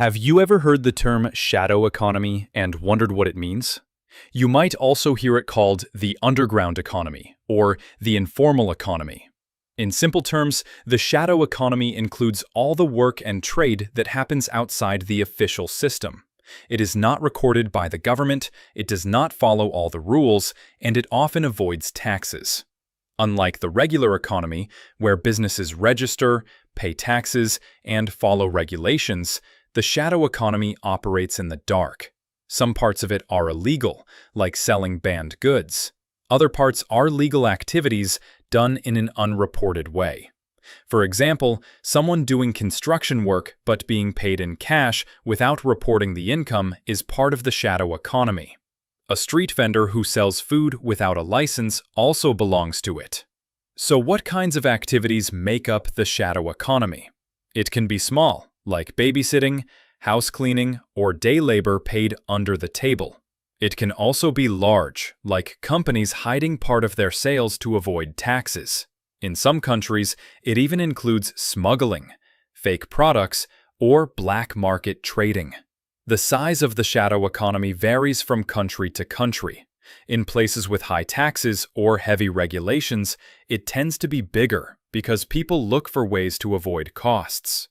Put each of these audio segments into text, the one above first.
Have you ever heard the term shadow economy and wondered what it means? You might also hear it called the underground economy or the informal economy. In simple terms, the shadow economy includes all the work and trade that happens outside the official system. It is not recorded by the government, it does not follow all the rules, and it often avoids taxes. Unlike the regular economy, where businesses register, pay taxes, and follow regulations, the shadow economy operates in the dark. Some parts of it are illegal, like selling banned goods. Other parts are legal activities done in an unreported way. For example, someone doing construction work but being paid in cash without reporting the income is part of the shadow economy. A street vendor who sells food without a license also belongs to it. So what kinds of activities make up the shadow economy? It can be small, like babysitting, house cleaning, or day labor paid under the table. It can also be large, like companies hiding part of their sales to avoid taxes. In some countries, it even includes smuggling, fake products, or black market trading. The size of the shadow economy varies from country to country. In places with high taxes or heavy regulations, it tends to be bigger because people look for ways to avoid costs.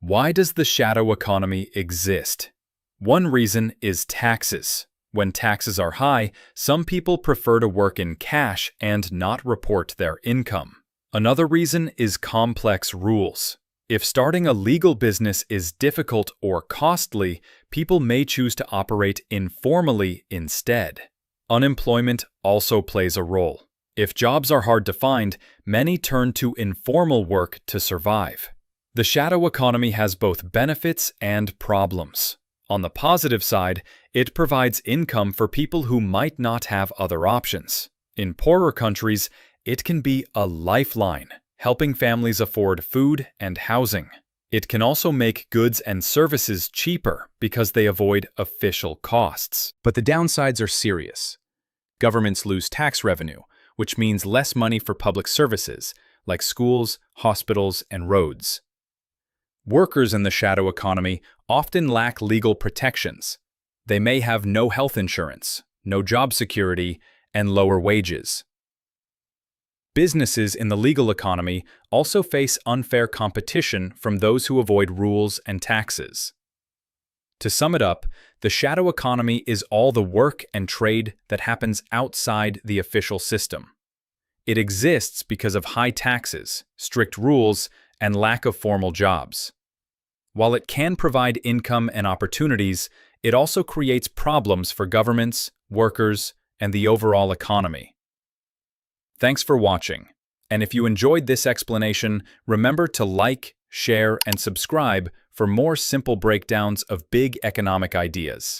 Why does the shadow economy exist? One reason is taxes. When taxes are high, some people prefer to work in cash and not report their income. Another reason is complex rules. If starting a legal business is difficult or costly, people may choose to operate informally instead. Unemployment also plays a role. If jobs are hard to find, many turn to informal work to survive. The shadow economy has both benefits and problems. On the positive side, it provides income for people who might not have other options. In poorer countries, it can be a lifeline, helping families afford food and housing. It can also make goods and services cheaper because they avoid official costs. But the downsides are serious. Governments lose tax revenue, which means less money for public services, like schools, hospitals, and roads. Workers in the shadow economy often lack legal protections. They may have no health insurance, no job security, and lower wages. Businesses in the legal economy also face unfair competition from those who avoid rules and taxes. To sum it up, the shadow economy is all the work and trade that happens outside the official system. It exists because of high taxes, strict rules, and lack of formal jobs. While it can provide income and opportunities, it also creates problems for governments, workers, and the overall economy. Thanks for watching, and if you enjoyed this explanation, remember to like, share, and subscribe for more simple breakdowns of big economic ideas.